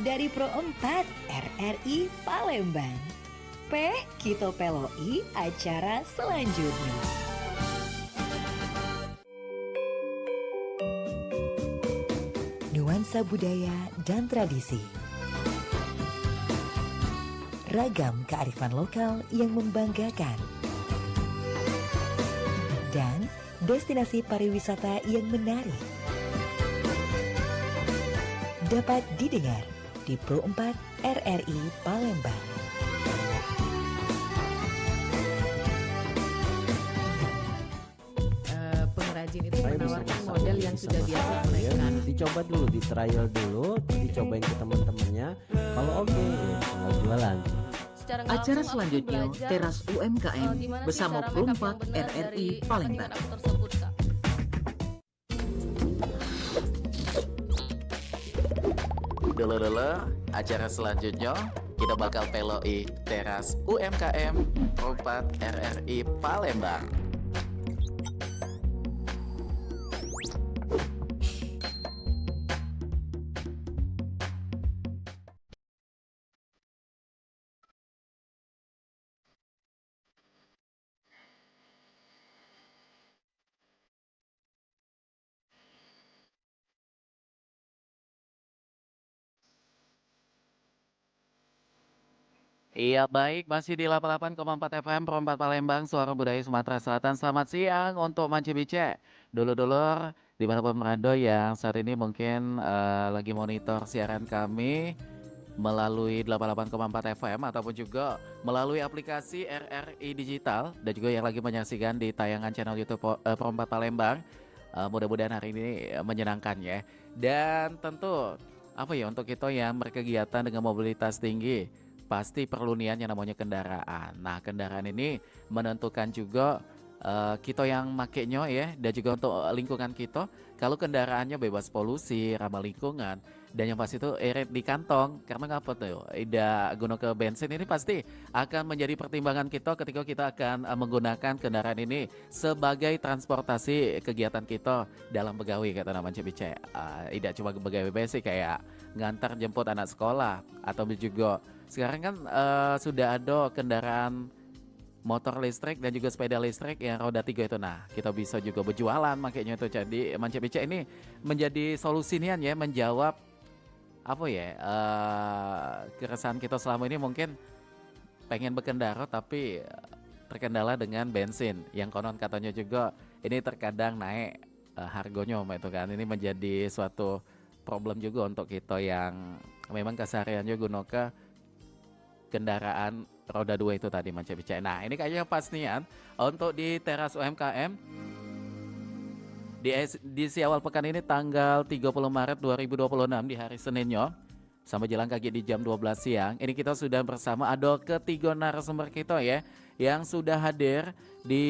dari Pro 4 RRI Palembang. Kita peloi acara selanjutnya. Nuansa budaya dan tradisi. Ragam kearifan lokal yang membanggakan. Dan destinasi pariwisata yang menarik. Dapat didengar di Pro 4 RRI Palembang. Pengrajin itu menawarkan model yang sudah biasa mereka. Dicoba dulu, di trial dulu, dicobain ke teman-temannya. Kalau oke, ya tinggal jualan. Acara selanjutnya Teras UMKM bersama Pro 4 RRI Palembang. Dulu acara selanjutnya kita bakal peloi Teras UMKM Pro 4 RRI Palembang. Iya baik, masih di 88,4 FM Pro 4 Palembang, Suara Budaya Sumatera Selatan. Selamat siang untuk Manci Bice, dulur-dulur dimanapun berada yang saat ini mungkin lagi monitor siaran kami melalui 88,4 FM ataupun juga melalui aplikasi RRI Digital dan juga yang lagi menyaksikan di tayangan channel YouTube Pro 4 Palembang. Mudah-mudahan hari ini menyenangkan ya. Dan tentu apa ya untuk kita yang berkegiatan dengan mobilitas tinggi pasti perlu niat yang namanya kendaraan. Nah, kendaraan ini menentukan juga kita yang makainya ya, dan juga untuk lingkungan kita. Kalau kendaraannya bebas polusi, ramah lingkungan, dan yang pasti itu irit di kantong. Karena ngapa tuh? Tidak guna ke bensin ini pasti akan menjadi pertimbangan kita ketika kita akan menggunakan kendaraan ini sebagai transportasi kegiatan kita dalam begawi kata nama Cibice. Tidak cuma begawi basic kayak ngantar jemput anak sekolah atau juga sekarang kan sudah ada kendaraan motor listrik dan juga sepeda listrik yang roda 3 itu. Nah, kita bisa juga berjualan makanya itu. Jadi Manca Bica ini menjadi solusi nih ya, menjawab apa ya keresahan kita selama ini mungkin pengen berkendara tapi terkendala dengan bensin yang konon katanya juga ini terkadang naik harganya itu kan. Ini menjadi suatu problem juga untuk kita yang memang kesehariannya gunakan kendaraan roda 2 itu tadi Manca Bica. Nah, ini kayaknya pas nih untuk di Teras UMKM di awal pekan ini tanggal 30 Maret 2026 di hari Seninnya sampai jalan kaki di jam 12 siang. Ini kita sudah bersama ada ketiga narasumber kita ya yang sudah hadir di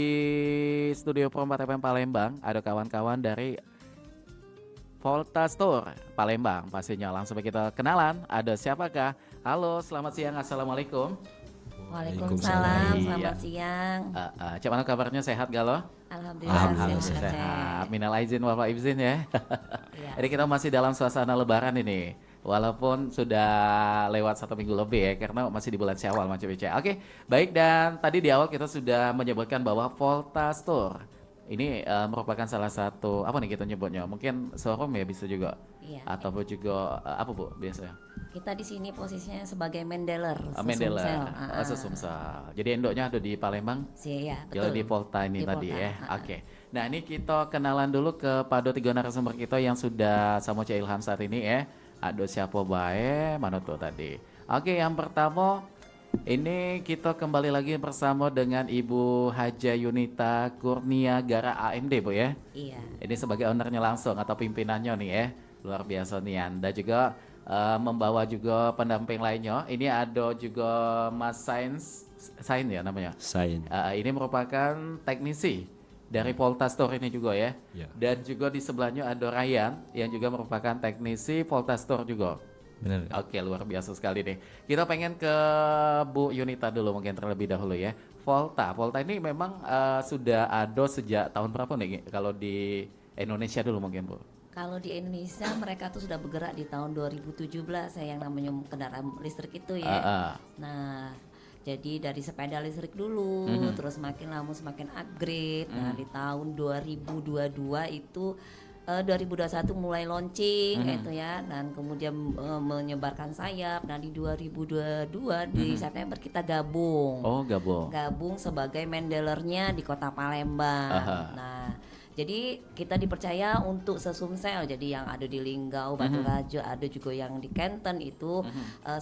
studio Pro 4 FM Palembang. Ada kawan-kawan dari Volta Store Palembang pastinya. Langsung kita kenalan. Ada siapakah? Halo, selamat siang. Assalamualaikum. Waalaikumsalam. Iya. Selamat siang. Cak mana kabarnya, sehat galau? Alhamdulillah Sehat. Minal aizin wal faizin ya. Iya. Jadi kita masih dalam suasana lebaran ini. Walaupun sudah lewat 1 minggu lebih ya, karena masih di bulan Syawal Manca Bica. Oke, baik, dan tadi di awal kita sudah menyebutkan bahwa Volta Store ini merupakan salah satu apa nih kita nyebutnya? Mungkin showroom ya bisa juga. Iya. Ataupun juga apa Bu biasanya? Kita di sini posisinya sebagai mendeler. Mendeler. Sesumsel. Sesumsel. Jadi endoknya ada di Palembang. Iya, Jadi betul. di Volta ini Di tadi Volta, ya. Oke. Nah, ini kita kenalan dulu kepada 3 narasumber kita yang sudah sama Cak Ilham saat ini ya. Ada siapa bae? Mana tuh tadi? Oke, yang pertama ini kita kembali lagi bersama dengan Ibu Haja Yunita Kurnia Gara AMD Bu ya. Iya. Ini sebagai ownernya langsung atau pimpinannya nih ya. Luar biasa nih Anda juga membawa juga pendamping lainnya. Ini ada juga Mas Sain ya namanya. Sain. Ini merupakan teknisi dari Volta Store ini juga ya. Ya. Dan juga di sebelahnya ada Ryan yang juga merupakan teknisi Volta Store juga. Benar. Oke, luar biasa sekali nih. Kita pengen ke Bu Yunita dulu mungkin terlebih dahulu ya. Volta ini memang sudah ada sejak tahun berapa nih kalau di Indonesia dulu mungkin Bu? Kalau di Indonesia mereka tuh sudah bergerak di tahun 2017 ya, yang namanya kendaraan listrik itu ya. Nah, jadi dari sepeda listrik dulu, terus makin lama semakin upgrade. Nah, di tahun 2022 itu 2021 mulai launching itu ya, dan kemudian menyebarkan sayap. Dan di 2022 di September kita gabung. Oh, gabung. Gabung sebagai mendelernya di Kota Palembang. Nah, jadi kita dipercaya untuk sesumsel, jadi yang ada di Linggau, Batu Rajo, ada juga yang di Kenten itu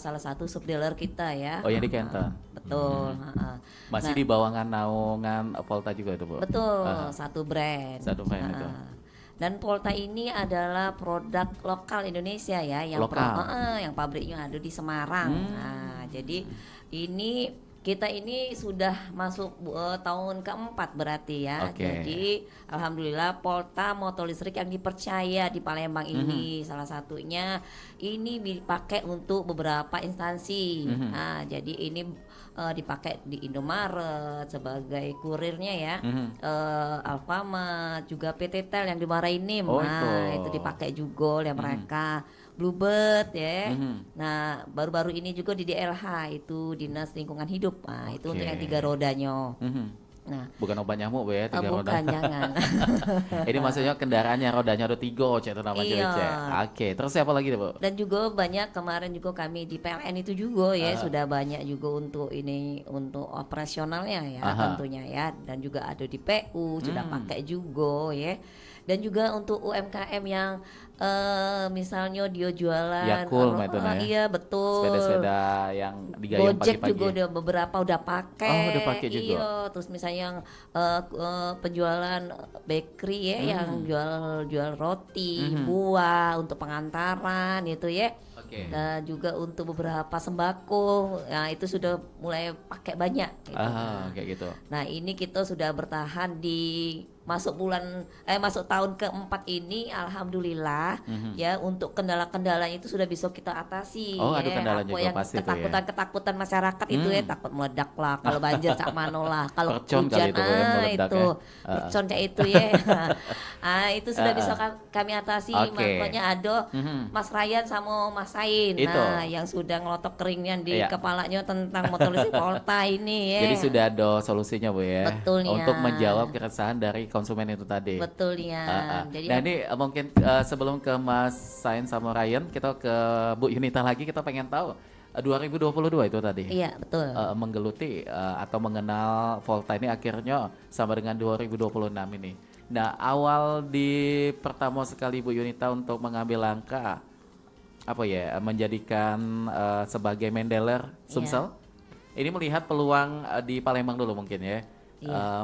salah satu subdealer kita ya. Oh, yang di Kenten. Betul. Masih di bawah naungan Volta juga itu, Bu? Betul, satu brand. Satu brand itu. Dan Volta ini adalah produk lokal Indonesia ya, yang yang pabriknya ada di Semarang. Nah, jadi ini kita ini sudah masuk tahun keempat berarti ya. Jadi alhamdulillah Volta motor listrik yang dipercaya di Palembang ini, salah satunya ini dipakai untuk beberapa instansi. Nah, jadi ini dipakai di Indomaret sebagai kurirnya ya, Alfamart, juga PT Tel yang di Marainim. Nah, itu dipakai juga oleh mereka. Bluebird ya. Nah, baru-baru ini juga di DLH itu Dinas Lingkungan Hidup. Nah, itu untuk yang 3 rodanya. Nah, bukan obat nyamuk, Bu ya, 3 roda. bukan, jangan. Ini maksudnya kendaraannya rodanya ada 3, cek itu namanya. Iya. Oke, terus siapa lagi, Bu? Dan juga banyak kemarin juga kami di PLN itu juga ya, sudah banyak juga untuk ini, untuk operasionalnya ya tentunya ya, dan juga ada di PU sudah pakai juga ya. Dan juga untuk UMKM yang misalnya dia jualan Yakult itu ya. Iya, betul. Sepeda-sepeda yang digayung Gojek pagi-pagi. juga udah beberapa udah pakai. Oh, udah pakai juga. Iya, terus misalnya yang penjualan bakery ya, yang jual roti, buah untuk pengantaran itu ya. Dan juga untuk beberapa sembako, nah itu sudah mulai pakai banyak gitu. Kayak gitu. Nah, ini kita sudah bertahan di masuk tahun keempat ini, alhamdulillah ya, untuk kendala-kendalanya itu sudah bisa kita atasi. Oh, ada kendala Apa juga yang pasti itu ya. ketakutan masyarakat itu ya, takut meledak lah, kalau banjir cak mano lah, kalau Percon kali hujan itu ya, meledak itu ya. percon kayak itu ya. Itu sudah bisa kami atasi. Makanya ada Mas Ryan sama Mas Sain, Itu. nah yang sudah ngelotok keringnya di kepalanya tentang motor listrik Volta ini ya. Jadi sudah ada solusinya, Bu ya. Betul, untuk Nian. menjawab keresahan dari konsumen itu tadi. Betul ya. Jadi Nah, ini mungkin sebelum ke Mas Sain sama Ryan, kita ke Bu Yunita lagi, kita pengen tahu 2022 itu tadi. Iya, betul. Menggeluti atau mengenal Volta ini akhirnya sama dengan 2026 ini. Nah, awal di pertama sekali Bu Yunita untuk mengambil langkah apa ya, menjadikan sebagai mendeler Sumsel. Ini melihat peluang di Palembang dulu mungkin ya.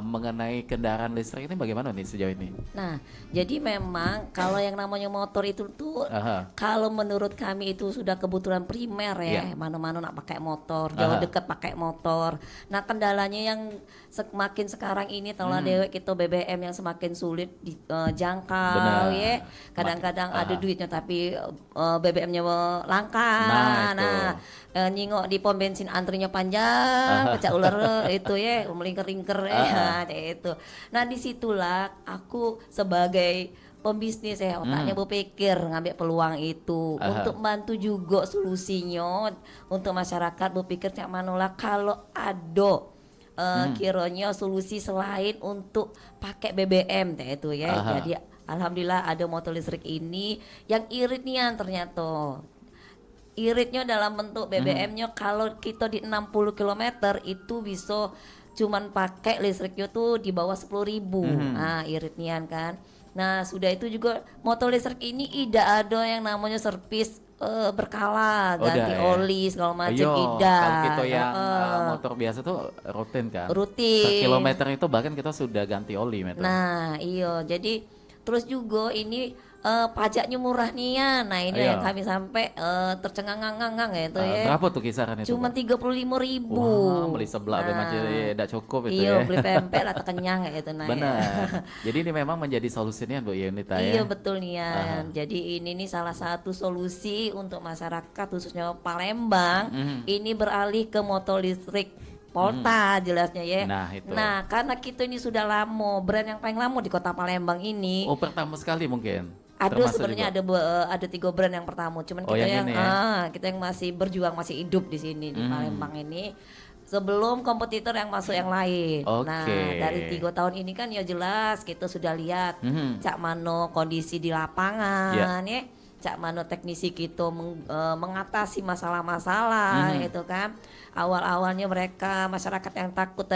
Mengenai kendaraan listrik ini bagaimana nih sejauh ini? Nah, jadi memang kalau yang namanya motor itu tuh, kalau menurut kami itu sudah kebutuhan primer ya. Mana-mana nak pakai motor, jauh dekat pakai motor. Nah, kendalanya yang semakin sekarang ini telah dewek kita BBM yang semakin sulit dijangkau ya. Kadang-kadang ada duitnya tapi BBM-nya langka. Nah, nyingok di pom bensin antrinya panjang, pecah ular itu ya, melingkar-lingkar ya, kayak itu. Nah, disitulah aku sebagai pembisnis ya, otaknya berpikir ngambil peluang itu untuk bantu juga solusinya untuk masyarakat, berpikir cak manolah kalau ada kiranya solusi selain untuk pakai BBM kayak itu ya. Jadi alhamdulillah ada motor listrik ini yang irit nih ternyata. Iritnya dalam bentuk BBM-nya kalau kita di 60 km itu bisa cuman pakai listriknya tuh di bawah 10.000. Nah, iritnya kan. Nah, sudah itu juga motor listrik ini tidak ada yang namanya servis berkala, ganti oli segala macam tidak. Kalau kita yang motor biasa tuh rutin kan. Rutin. Per kilometer itu bahkan kita sudah ganti oli meter. Nah, iya. Jadi terus juga ini pajaknya murah nih ya. Nah, ini yang kami sampai tercengang-ngang gitu ya. Berapa tuh kisaran itu? Cuma 35.000. Wah, beli sebelah macam tidak cukup itu iya, ya. beli pempek lah kenyang gitu nah. Benar. Jadi ini memang menjadi solusinya Bu Yunita ya. Iya, betul nih ya. Jadi ini nih salah satu solusi untuk masyarakat khususnya Palembang ini beralih ke motor listrik Volta jelasnya ya. Nah, itu. Nah, karena kita ini sudah lama, brand yang paling lama di Kota Palembang ini. Oh, pertama sekali mungkin. Ada Termasuk sebenarnya ada 3 brand yang pertama, cuman Oh, kita yang yang ini ya? kita yang masih berjuang, masih hidup di sini di Hmm. Palembang ini. Sebelum kompetitor yang masuk yang lain. Nah, Oke. dari 3 tahun ini kan ya jelas kita sudah lihat cak mano kondisi di lapangan ya. Cak mano teknisi kita mengatasi masalah-masalah itu kan. Awal-awalnya mereka masyarakat yang takut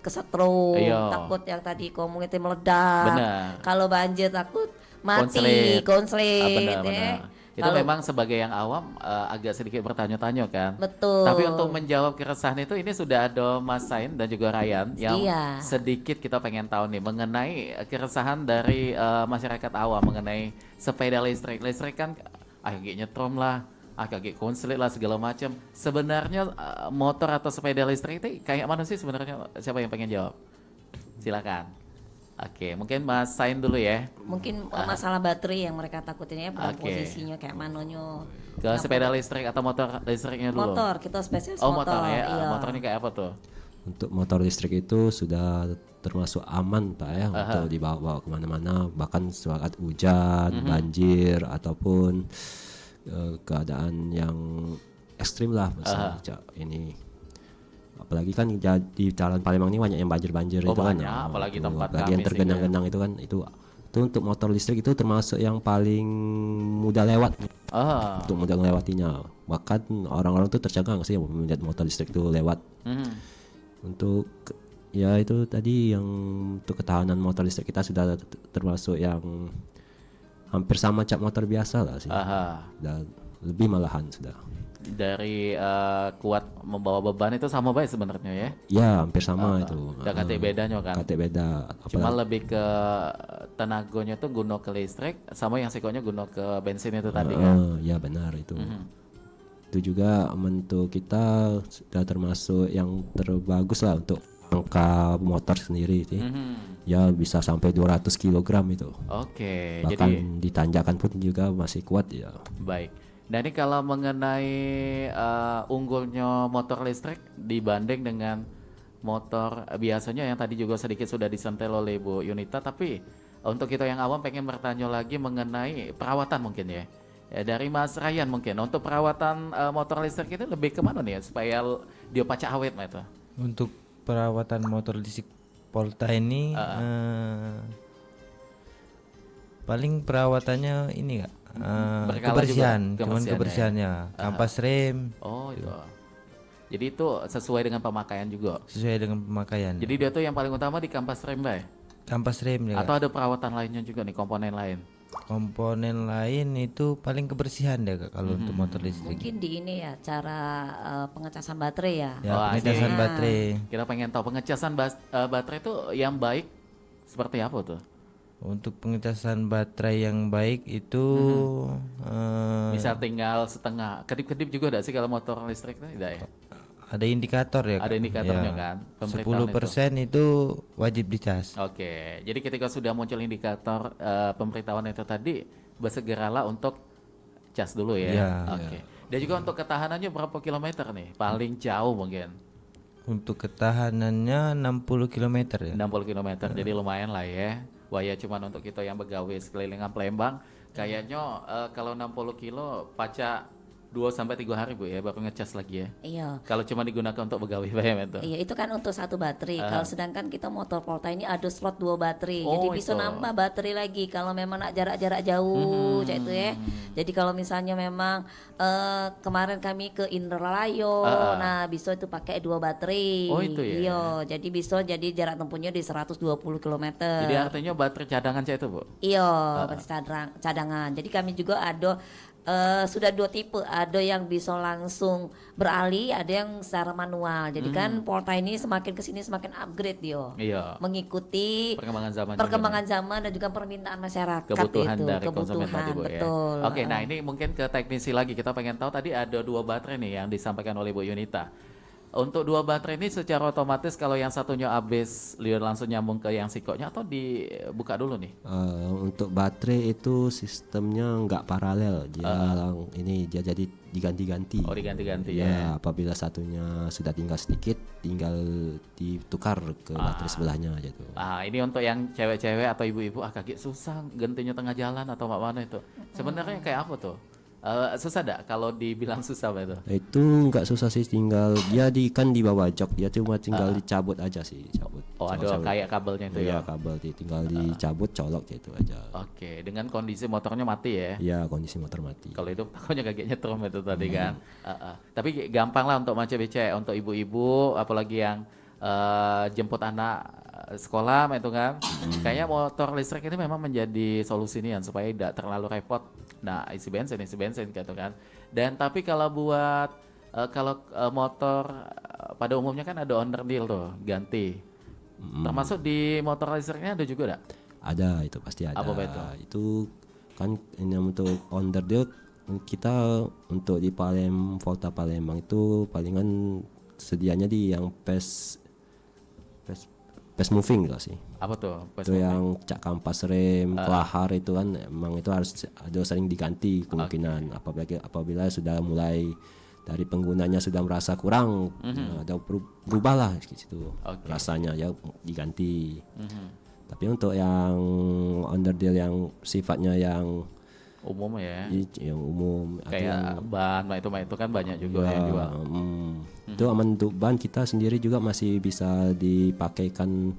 kesetrum, Iya. takut yang tadi komuniti meledak. Benar. Kalau banjir takut mati, konslet benar, ya. benar. Itu Kalau- memang sebagai yang awam agak sedikit bertanya-tanya kan. Betul. Tapi untuk menjawab keresahan itu ini sudah ada Mas Sain dan juga Ryan yang Iya. sedikit kita pengen tahu nih mengenai keresahan dari masyarakat awam mengenai sepeda listrik. Listrik kan kayak nyetrum lah, kayak konslet lah segala macam. Sebenarnya motor atau sepeda listrik itu kayak mana sih sebenarnya? Siapa yang pengen jawab? Silakan. Oke, mungkin Mas Sain dulu ya. Mungkin masalah baterai yang mereka takutin ya, Oke. posisinya kayak manonyo. Ke sepeda listrik atau motor listriknya dulu? Motor, kita spesialis Oh motor. motor ya, Iya. motor ini kayak apa tuh? Untuk motor listrik itu sudah termasuk aman Pak ya, untuk dibawa kemana-mana, bahkan saat hujan, banjir ataupun keadaan yang ekstrim lah misalnya ini. Apalagi kan di Jalan Palembang ini banyak yang banjir-banjir Oh, itu kan. banyak, apalagi tempat apalagi kami yang tergenang-genang itu kan itu untuk motor listrik itu termasuk yang paling mudah lewat untuk mudah melewatinya. Bahkan orang-orang tuh tercengang sih melihat motor listrik itu lewat. Untuk ya itu tadi yang untuk ketahanan motor listrik kita sudah termasuk yang hampir sama cap motor biasa lah sih. Dan lebih malahan sudah. Dari kuat membawa beban itu sama baik sebenarnya ya. Ya hampir sama itu. Udah kate bedanya kan. Kate beda. Cuma lebih ke tenaganya tuh guna ke listrik sama yang sikonya guna ke bensin itu tadi kan. Ya benar itu. Itu juga untuk kita sudah termasuk yang terbagus lah untuk angka motor sendiri sih. Ya bisa sampai 200 kg itu. Oke, Bahkan jadi ditanjakan pun juga masih kuat ya. baik. Nah ini kalau mengenai unggulnya motor listrik dibanding dengan motor biasanya yang tadi juga sedikit sudah disentil oleh Bu Yunita, tapi untuk kita yang awam pengen bertanya lagi mengenai perawatan mungkin ya. Dari Mas Ryan mungkin untuk perawatan motor listrik itu lebih kemana nih ya, supaya dia pacak awet itu? Untuk perawatan motor listrik Volta ini paling perawatannya ini Kak, Berkala kebersihan, juga cuman kebersihannya. kebersihannya, kampas rem Oh iya. Jadi itu sesuai dengan pemakaian juga. sesuai dengan pemakaian. Jadi dia tuh yang paling utama di kampas rem, Bay. Kampas rem ya Kak. Atau ada perawatan lainnya juga nih, komponen lain. Komponen lain itu paling kebersihan deh Kak kalau untuk motor listrik. Mungkin di ini ya cara pengecasan baterai ya. Ya, Wah, pengecasan ini- baterai. Kita pengen tahu pengecasan baterai itu yang baik seperti apa tuh? Untuk pengecasan baterai yang baik itu Misal tinggal setengah, kedip-kedip juga ada sih kalau motor listrik itu tidak ya? ada indikator ya Kak. Ada indikatornya Ya, kan? Pemberitahuan 10% itu wajib dicas. Oke, jadi ketika sudah muncul indikator pemberitahuan itu tadi, bersegeralah untuk cas dulu ya. Iya. Oke. Dan juga untuk ketahanannya berapa kilometer nih? Paling jauh mungkin Untuk ketahanannya 60 km ya. 60 kilometer, jadi lumayan lah ya. Wah ya cuman untuk kita yang begawe sekelilingan Palembang, kayaknya kalau 60 kilo pacak 2-3 hari Bu ya, baru ngecas lagi ya. Iya. Kalau cuma digunakan untuk begawe bayam itu. Iya, itu kan untuk satu baterai. Kalau sedangkan kita motor Volta ini ada slot 2 baterai. Jadi Oh, bisa itu. nambah baterai lagi kalau memang nak jarak-jarak jauh kayak itu ya. Jadi kalau misalnya memang kemarin kami ke Indralayo, nah bisa itu pakai 2 baterai. Oh, itu ya? Iya, jadi bisa jadi jarak tempuhnya di 120 km. Jadi artinya baterai cadangan saya itu Bu. Iya, cadangan. Jadi kami juga ada sudah 2 tipe, ada yang bisa langsung beralih, ada yang secara manual. Jadi kan Volta ini semakin kesini semakin upgrade yo, Iya. mengikuti Perkembangan zaman. perkembangan zaman dan juga permintaan masyarakat Kebutuhan itu, dari konsumen tadi Bu ya. betul. Oke, nah ini mungkin ke teknisi lagi, kita pengen tahu tadi ada 2 baterai nih yang disampaikan oleh Bu Yunita. Untuk dua baterai ini secara otomatis kalau yang satunya habis, dia langsung nyambung ke yang sikoknya atau dibuka dulu nih? Untuk baterai itu sistemnya nggak paralel, dia jadi diganti-ganti. Oh, diganti-ganti ya. Apabila satunya sudah tinggal sedikit, tinggal ditukar ke baterai sebelahnya gitu. Ini untuk yang cewek-cewek atau ibu-ibu kaget susah gantinya tengah jalan atau mana itu. Sebenarnya kayak apa tuh? Susah enggak kalau dibilang susah Pak itu? Itu nggak susah sih, tinggal dia di bawah jok, dia cuma tinggal dicabut aja sih, cabut. Oh, ada kayak kabelnya itu ya? Iya, kabel tinggal dicabut, colok gitu aja. Oke, dengan kondisi motornya mati ya? Iya, kondisi motor mati. Kalau itu takutnya kaget nyetrum itu tadi kan. Tapi gampang lah untuk Mas BC, untuk ibu-ibu apalagi yang jemput anak sekolah itu kan. Kayaknya motor listrik ini memang menjadi solusi nih supaya tidak terlalu repot. Nah, isi bensin gitu kan. Dan tapi kalau buat motor pada umumnya kan ada onderdil tuh, ganti. Termasuk di motor listriknya ada juga enggak? Ada, itu pasti ada. Apa itu? Itu kan ini untuk onderdil kita untuk di Volta Palembang itu palingan sedianya di yang PES moving lah sih. Apa tuh? Itu yang cak kampas rem, kelahar itu kan emang itu harus ada sering diganti kemungkinan. Apabila sudah mulai dari penggunanya sudah merasa kurang, ada berubah lah gitu rasanya ya, diganti. Tapi untuk yang onderdil yang sifatnya yang umum ya, yang umum kayak ban itu kan banyak juga yang jual. Itu aman untuk ban, kita sendiri juga masih bisa dipakaikan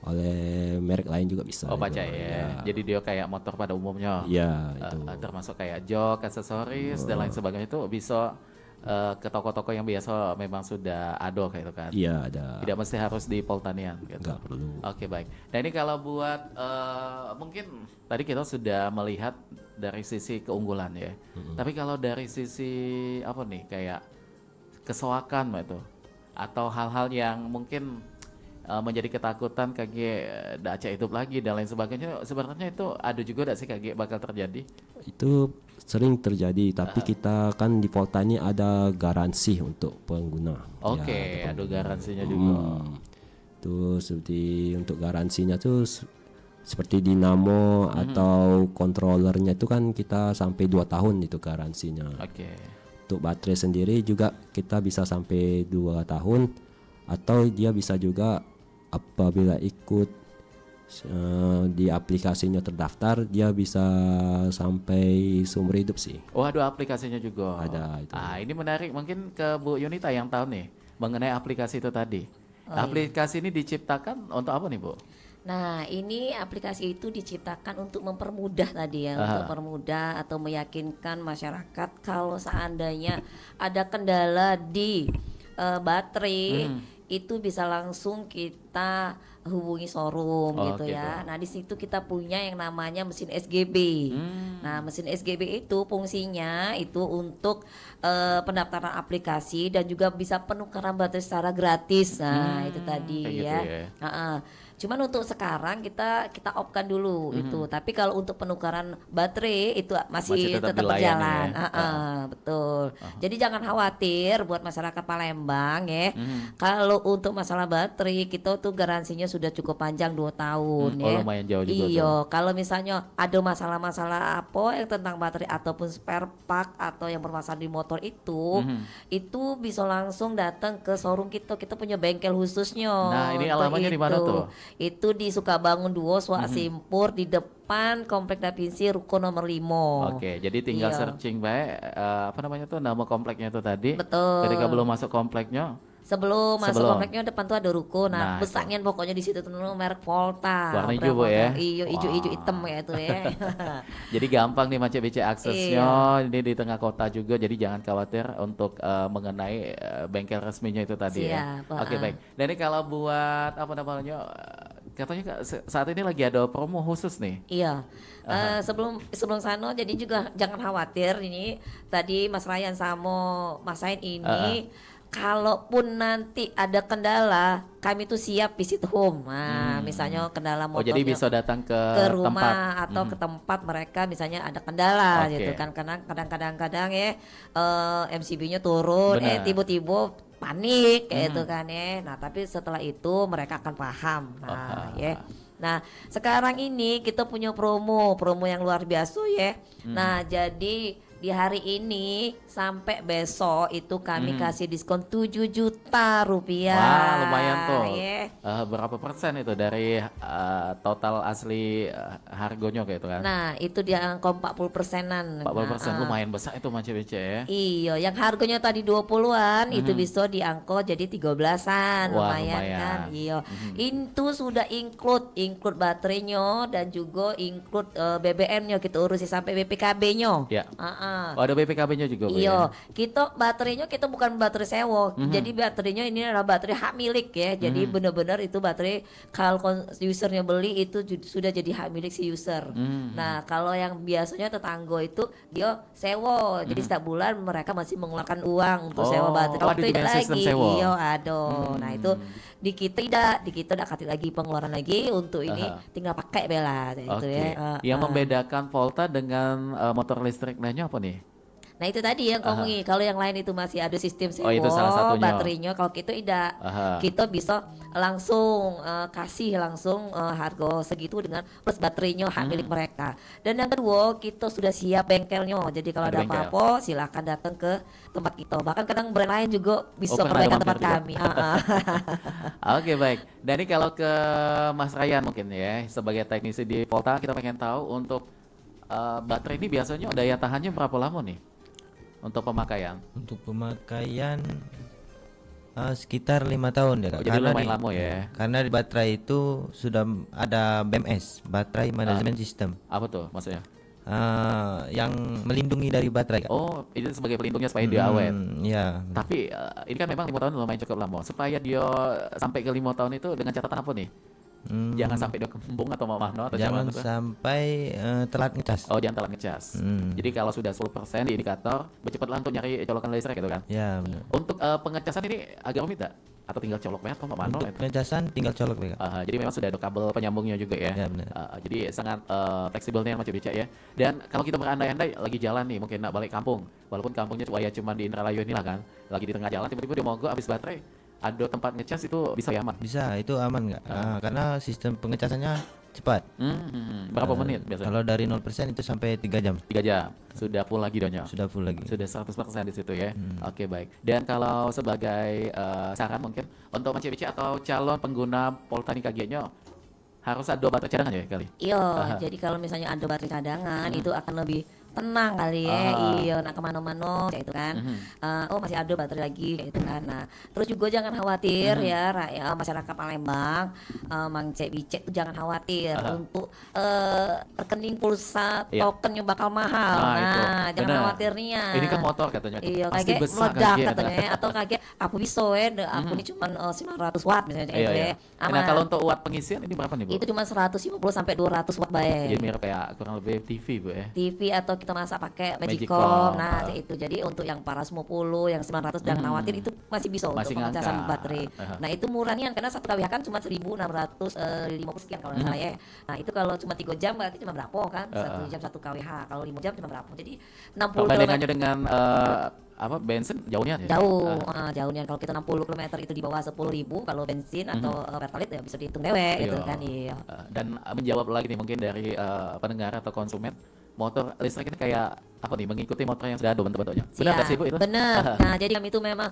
oleh merek lain juga bisa. Oh, Pacai ya. Jadi dia kayak motor pada umumnya. Iya, itu. Termasuk kayak jok, aksesoris dan lain sebagainya itu bisa ke toko-toko yang biasa memang sudah ada kayak itu kan. Iya, ada. Tidak mesti harus di Poltanian gitu. Enggak perlu. Oke, baik. Nah, ini kalau buat mungkin tadi kita sudah melihat dari sisi keunggulan ya. Tapi kalau dari sisi apa nih, kayak kesoakan itu atau hal-hal yang mungkin menjadi ketakutan kayak daca hidup lagi dan lain sebagainya, sebenarnya itu ada juga enggak sih kayak bakal terjadi? Itu sering terjadi, tapi kita kan di Volta ini ada garansi untuk pengguna. Oke, ada garansinya juga. Itu seperti untuk garansinya tuh seperti dinamo atau controllernya itu kan kita sampai 2 tahun itu garansinya. Oke. Untuk baterai sendiri juga kita bisa sampai 2 tahun, atau dia bisa juga apabila ikut di aplikasinya terdaftar, dia bisa sampai seumur hidup sih. Oh, ada aplikasinya juga. Ada itu. Ini menarik, mungkin ke Bu Yunita yang tahu nih mengenai aplikasi itu tadi. Aplikasi ini diciptakan untuk apa nih, Bu? Nah, ini aplikasi itu diciptakan untuk mempermudah tadi ya, untuk mempermudah atau meyakinkan masyarakat kalau seandainya ada kendala di baterai, itu bisa langsung kita hubungi showroom gitu ya. Nah, di situ kita punya yang namanya mesin SGB. Nah, mesin SGB itu fungsinya itu untuk pendaftaran aplikasi dan juga bisa penukaran baterai secara gratis. Nah, itu tadi ya. Gitu ya. Cuman untuk sekarang kita off-kan dulu itu. Tapi kalau untuk penukaran baterai itu masih tetap berjalan. Ya? Betul. Jadi jangan khawatir buat masyarakat Palembang ya. Kalau untuk masalah baterai kita tuh garansinya sudah cukup panjang 2 tahun ya. Oh, lumayan jauh juga. Iya, kalau misalnya ada masalah-masalah apa yang tentang baterai ataupun spare part atau yang bermasalah di motor itu bisa langsung datang ke showroom kita. Kita punya bengkel khususnya. Nah, ini alamatnya di mana tuh? Itu di Sukabangun 2 Swak Simpur di depan Komplek Dapinsi Ruko nomor 5. Oke, jadi tinggal searching baik apa namanya tuh nama kompleknya itu tadi. Betul. Ketika belum masuk kompleknya, Sebelum masuk kompleknya depan tuh ada ruko. Nah, besarnya pokoknya di situ tuh merek Volta. Warna hijau, Bu ya. Iya, hijau hitam ya itu ya. Jadi gampang nih Mace BC aksesnya. Ini di tengah kota juga, jadi jangan khawatir untuk mengenai bengkel resminya itu tadi. Siap, ya. Oke, baik. Dan ini kalau buat apa namanya, katanya saat ini lagi ada promo khusus nih. Iya. Sebelum sana jadi juga jangan khawatir, ini tadi Mas Ryan sama Mas Sain ini kalaupun nanti ada kendala, kami tuh siap visit home. Nah, misalnya kendala motornya. Jadi bisa datang ke rumah tempat. atau ke tempat mereka misalnya ada kendala gitu kan. Karena kadang-kadang ya MCB-nya turun, Benar. tiba-tiba panik kayak itu kan ya. Nah, tapi setelah itu mereka akan paham. Nah, ya. Nah, sekarang ini kita punya promo yang luar biasa ya. Nah, jadi di hari ini sampai besok itu kami kasih diskon 7 juta rupiah. Wah, lumayan tuh. Ya. Berapa persen itu dari total asli harganya kayak itu kan? Nah, itu di angka 40%-an. 40%, lumayan besar itu Mas CBC ya. Iya, yang harganya tadi 20-an itu bisa diangkut jadi 13-an. Wah, lumayan kan. Iya. Itu sudah include baterainya dan juga include BBM-nya kita urusi sampai BPKB-nya. Ya. Oh, ada BPKB-nya juga Bu Iya, ya? kita baterainya kita bukan baterai sewa. Jadi baterainya ini adalah baterai hak milik ya. Jadi benar-benar itu baterai kalau usernya beli itu sudah jadi hak milik si user. Nah, kalau yang biasanya tetangga itu dia sewa. Jadi setiap bulan mereka masih mengeluarkan uang untuk sewa baterai. ada Kalau itu juga tidak sistem lagi. sewa. Iya, ada. Nah, itu di kita udah kasih lagi pengeluaran lagi untuk ini tinggal pakai bela itu Oke. ya. Yang membedakan Volta dengan motor listrik lainnya apa nih? Nah itu tadi yang ngomongin, kalau yang lain itu masih ada sistem sewa, itu salah satunya. baterainya, kalau kita tidak, kita bisa langsung kasih langsung harga segitu dengan plus baterainya hak milik mereka. Dan yang kedua kita sudah siap bengkelnya, jadi kalau Ada ada bengkel. apa-apa silakan datang ke tempat kita. Bahkan kadang brand lain juga bisa pernah perbaikan ada tempat mampir juga? kami. Oke, baik. Dan ini kalau ke Mas Ryan mungkin ya, sebagai teknisi di Volta kita pengen tahu untuk baterai ini biasanya daya tahannya berapa lama nih untuk pemakaian? Untuk pemakaian sekitar 5 tahun ya Kak. Jadi lumayan lama ya. Karena di baterai itu sudah ada BMS, baterai management system, Apa tuh maksudnya? yang melindungi dari baterai Kak. Oh, itu sebagai pelindungnya supaya dia awet. Ya. Tapi ini kan memang 5 tahun lumayan cukup lama. Supaya dia sampai ke 5 tahun itu dengan catatan apa nih? Jangan sampai dia kembung atau mamahno atau Jangan gimana tuh? sampai telat ngecas. Oh, jangan telat ngecas. Jadi kalau sudah 10% di indikator, bercepatlah untuk nyari colokan listrik gitu kan. Ya benar. Untuk pengecasan ini agak rumit tak? Atau tinggal colok banget atau mamahno Untuk itu? pengecasan tinggal colok ya Kak. Jadi memang sudah ada kabel penyambungnya juga ya. Ya, benar. Jadi sangat fleksibelnya macam becak ya. Dan kalau kita berandai-andai lagi jalan nih, mungkin nak balik kampung, walaupun kampungnya cuma di Indralayu inilah kan, lagi di tengah jalan tiba-tiba dia mogok habis baterai, ada tempat ngecas itu bisa ya aman. Bisa, itu aman nggak? Karena sistem pengecasannya cepat. Berapa menit biasanya? Kalau dari 0% itu sampai 3 jam 3 jam sudah full lagi donya. sudah full lagi. Sudah 100% di situ ya. Oke, baik. Dan kalau sebagai saran mungkin untuk Mas atau calon pengguna Volta nih kagiannya harus ada baterai cadangan ya kali. Iya, jadi kalau misalnya ada baterai cadangan itu akan lebih tenang kali ya. Iya, nak kemana-mana kayak itu kan. Oh masih ada baterai lagi kayak itu kan. Nah, terus juga jangan khawatir ya rakyat masyarakat Palembang, Mang Cek Bicek tuh jangan khawatir untuk rekening pulsa tokennya bakal mahal. Nah, jangan benar. khawatir nih ya. Ini kan motor katanya. Iya, Pasti kayak besar meledak kagian. katanya atau kayak aku bisa ya, aku ini cuma 900 watt misalnya kayak Iya, gitu iya. ya. Nah, Aman. kalau untuk watt pengisian ini berapa nih, Bu? Itu cuma 150 sampai 200 watt bae. Jadi mirip kayak kurang lebih TV, Bu ya. TV atau kita masak pakai Magicom. Magicom. Nah, itu jadi untuk yang paras 50, yang 900 dan khawatir itu masih bisa Masih untuk pengecasan ngangkat. baterai. Nah, itu murahnya karena satu kWh kan cuma 1650 sekian kalau nggak salah ya. Nah, itu kalau cuma 3 jam berarti cuma berapa kan? 1 jam 1 kWh. Kalau 5 jam cuma berapa? Jadi 60 Perbandingannya km. dengan apa bensin jauhnya ya? Jauh, jauhnya kalau kita 60 km itu di bawah 10.000 kalau bensin atau pertalite ya bisa dihitung dewek gitu Iya. kan. Iya. Dan menjawab lagi nih mungkin dari pendengar atau konsumen, motor listrik ini kayak apa nih, mengikuti motor yang sudah ada bentuk-bentuknya. Benar nggak sih, Bu itu? Benar. Nah, jadi kami itu memang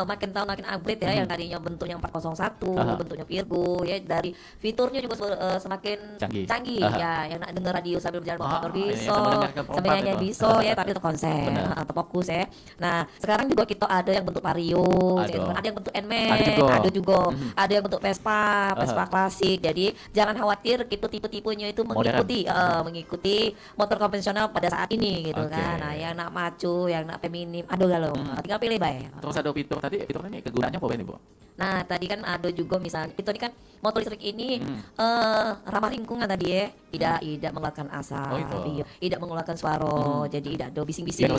makin tahun makin upgrade ya, yang tadinya bentuknya 401, bentuknya Virgo ya, dari fiturnya juga semakin Canggih. ya, yang nak dengar radio sambil berjalan bawa motor ini bisa, sambil mendengarkan sambil perempat nyanyi itu. bisa ya, tapi itu konsen, Benar. atau fokus ya. Nah, sekarang juga kita ada yang bentuk Vario, Ada. ada yang bentuk Nmax, Ada juga. ada juga, ada yang bentuk Vespa klasik. Jadi jangan khawatir, kita tipe-tipenya itu mengikuti motor konvensional pada saat ini gitu Oke. kan. Nah, yang nak macu, yang nak feminim, aduh galau. Tinggal pilih bae. Terus ada fitur tadi, fiturnya ini kegunaannya apa ini, Bu? Nah tadi kan ada juga misalnya itu kan motor listrik ini ramah lingkungan tadi ya, tidak mengeluarkan asap, tidak mengeluarkan suara, jadi tidak ada bising-bising.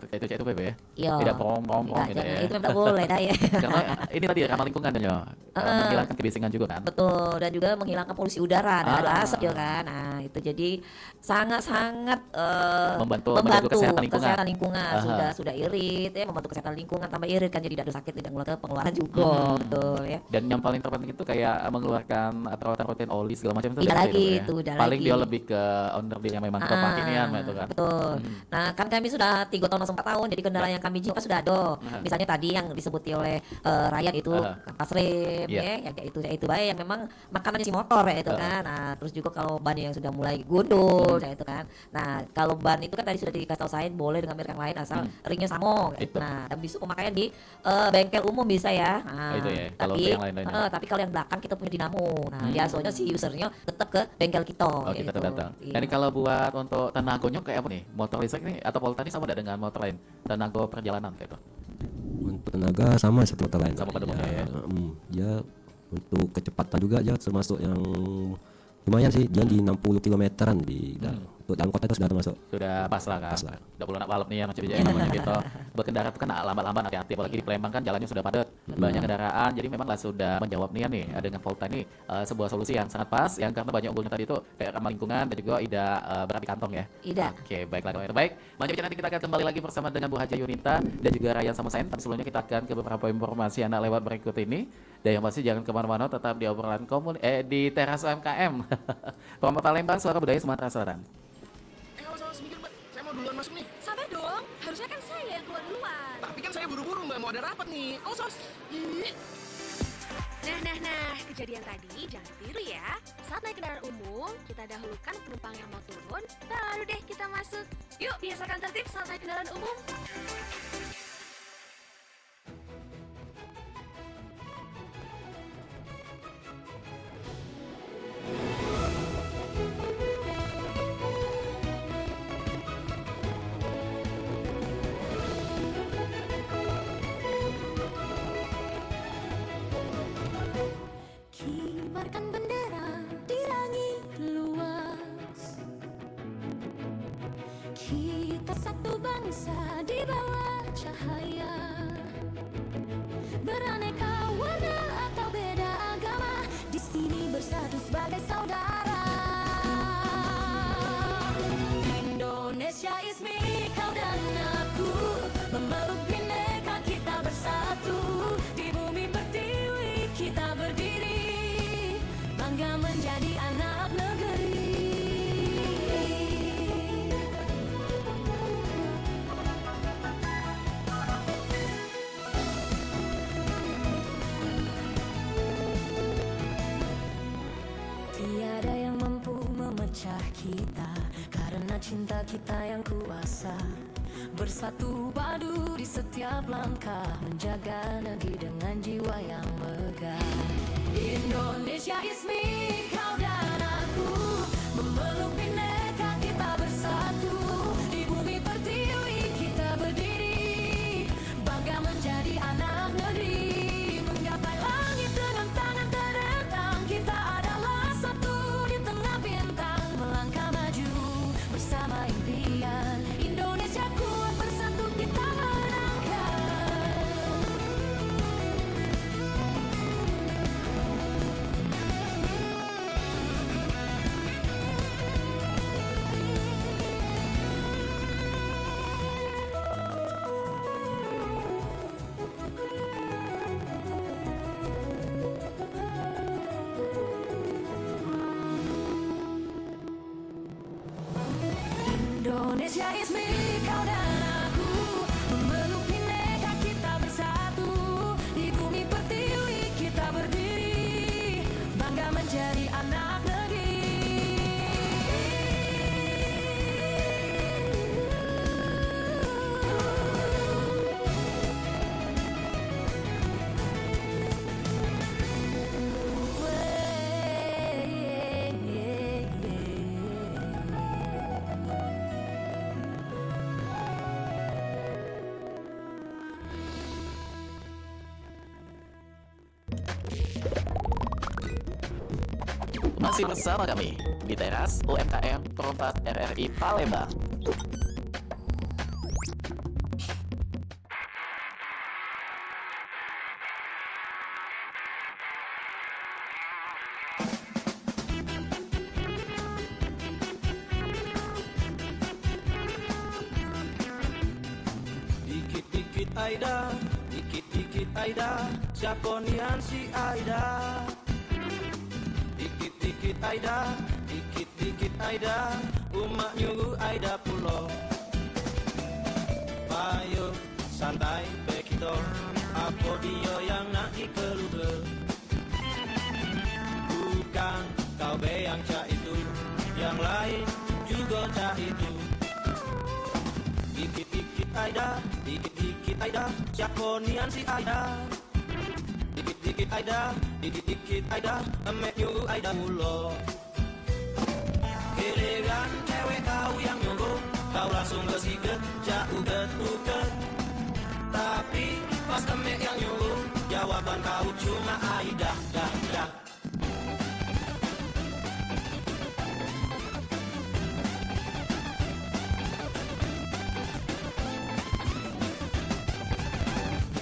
Iya, itu Beb ya. Iya. Tidak pom-pom gitu ya. Itu tidak boleh dah ya. Karena ini tadi ramah lingkungan kan ya. Menghilangkan kebisingan juga kan. Betul, dan juga menghilangkan polusi udara, ada asap juga kan. Nah, itu jadi sangat-sangat membantu kesehatan lingkungan. Sudah irit ya, membantu kesehatan lingkungan, tambah irit kan, jadi tidak ada sakit, tidak mengeluarkan pengeluaran juga, betul ya. Dan yang paling terpenting itu kayak mengeluarkan perawatan rutin oli segala macam itu tidak lagi itu, paling dia lebih ke owner dia yang memang kepakaian gitu kan. Betul. Nah, kan kami sudah 3 tahun masuk 4 tahun, jadi kendala yang kami juga kan sudah ada. Misalnya tadi yang disebut oleh Ryan itu kampas rem ya, yang kayak itu baik yang memang makanannya si motor ya itu kan. Nah, terus juga kalau ban yang sudah mulai gundul ya itu kan. Nah, kalau ban itu kan tadi sudah dikasih tahu saya boleh dengan merek yang lain asal ringnya sama. Nah, dan bisa pemakaian di bengkel umum bisa ya. Nah, itu ya. Tapi kalau yang belakang kita punya dinamo. Nah, biasanya si usernya tetap ke bengkel kita. Kita gitu. datang. Iya. Jadi kalau buat untuk tenaganya kayak apa nih? Motor listrik nih atau Volta ini sama tidak dengan motor lain? Tenaga perjalanan kayak itu? Untuk tenaga sama seperti motor lain. Sama pada motornya ya. Ya untuk kecepatan juga ya termasuk yang lumayan sih, jangan di 60 kilometeran di untuk dalam kota itu sudah termasuk. Sudah pas lah kan. Udah perlu nak balap nih ya macam namanya kita berkendara itu kan lambat-lambat hati-hati, apalagi di Palembang kan jalannya sudah padat, banyak kendaraan, jadi memang lah sudah menjawab nih dengan Volta ini sebuah solusi yang sangat pas, yang karena banyak unggulnya tadi itu kayak ramah lingkungan dan juga tidak berat di kantong ya. Tidak. Oke, baiklah kalau itu baik. Macam nanti kita akan kembali lagi bersama dengan Bu Haja Yunita dan juga Ryan Samusain. Tapi sebelumnya kita akan ke beberapa informasi anak lewat berikut ini. Dan yang pasti jangan kemana-mana, tetap di obrolan di Teras UMKM. Pemerintah Palembang, Suara Budaya Sumatera Selatan. Saya mau duluan masuk nih. Sabar dong, harusnya kan saya yang keluar duluan. Tapi kan saya buru-buru mbak, mau ada rapat nih. Sos. Nah, kejadian tadi jangan tiru ya. Saat naik kendaraan umum, kita dahulukan penumpang yang mau turun, baru deh kita masuk. Yuk, biasakan tertib saat naik kendaraan umum. Kibarkan bendera di langit luas, kita satu bangsa di bawah cahaya, beraneka warna atau beda agama, di sini bersatu sebagai saudara. Indonesia is me, kau dan aku, memeluk bineka kita bersatu, di bumi pertiwi kita berdiri, bangga menjadi anak negeri. Tiada yang mampu memecah kita, karena cinta kita yang kuasa. Bersatu padu di setiap langkah, menjaga negeri dengan jiwa yang megah. Indonesia is me, kau dan aku, memeluk bineka kita bersatu, di bumi pertiwi kita berdiri, bangga menjadi anak negeri, menggapai langit dengan tangan terentang, kita adalah satu di tengah bintang, melangkah maju bersama impian, Indonesia kuat bersatu kita menangkan. Indonesia is me, kau dan aku, memeluk bineka kita bersatu, di bumi pertiwi kita berdiri, bangga menjadi anak negeri. Masih bersama kami di teras UMKM Perumpat RRI Palembang. Dikit-dikit Aida, dikit-dikit Aida, Jakonian si Aida. Dikit-dikit Aida, dikit-dikit Aida, umak nyuruh Aida pulau. Ayo santai bekito, apa dia yang nak dikeluh? Bukan kau be yang cak itu, yang lain juga cak itu. Dikit-dikit Aida, dikit-dikit Aida, Jakonian si Aida. Dikit-dikit Aida, dikit-dikit Aida, emek nyuruh Aida pulau. Giliran cewek kau yang nyuruh, kau langsung bersiket, jak uget-uget. Tapi pas emek yang nyuruh, jawaban kau cuma Aida, dah, dah.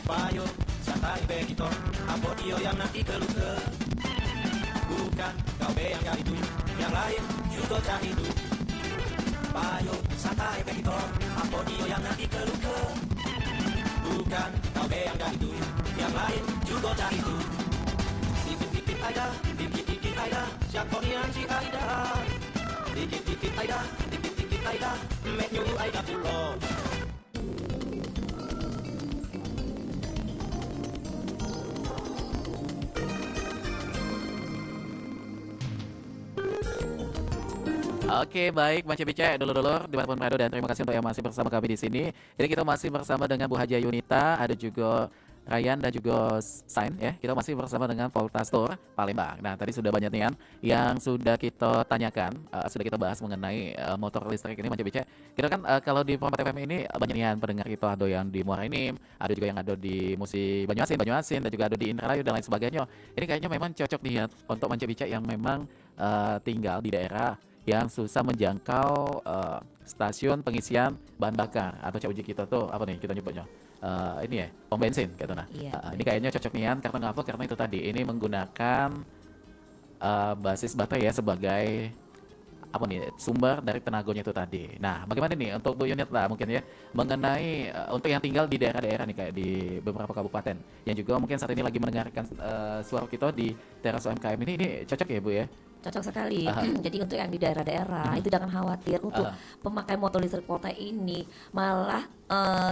Payo, santai begitu, apa dia yang nanti keluh? Bukan kau be yang cari itu, yang lain juga cari itu. Payo, santai begitu, apa dia yang nanti keluh? Bukan kau be yang cari itu, yang lain juga cari itu. Dikit-dikit Aida, dikit-dikit Aida, Jakonian si Aida. Dikit-dikit Aida, dikit-dikit Aida, emek nyuruh Aida pulau. Oke, baik Mas Cibice, dulur-dulur dimanapun berada, dan terima kasih untuk yang masih bersama kami di sini. Ini kita masih bersama dengan Bu Haja Yunita, ada juga Ryan dan juga Sain ya. Kita masih bersama dengan Volta Store Palembang. Nah, tadi sudah banyak nih yang sudah kita tanyakan, sudah kita bahas mengenai motor listrik ini Mas Cibice. Kita kan kalau di Perumpat FM ini banyak nih pendengar kita, ada yang di Muara Enim, ada juga yang ada di Musi Banyuasin, dan juga ada di Indramayu dan lain sebagainya. Ini kayaknya memang cocok nih ya untuk Mas Cibice yang memang tinggal di daerah yang susah menjangkau stasiun pengisian bahan bakar atau cak uji kita tuh apa nih kita nyebutnya ini ya pom bensin gitu nah. Iya, Ini kayaknya cocok nian karena apa? Karena itu tadi ini menggunakan basis baterai ya sebagai apa nih sumber dari tenaganya itu tadi. Nah, bagaimana nih untuk Bu Yunit lah mungkin ya mengenai untuk yang tinggal di daerah-daerah nih kayak di beberapa kabupaten yang juga mungkin saat ini lagi mendengarkan suara kita di teras UMKM ini cocok ya Bu ya? Cocok sekali. Jadi untuk yang di daerah-daerah itu jangan khawatir untuk pemakai motor listrik kota ini, malah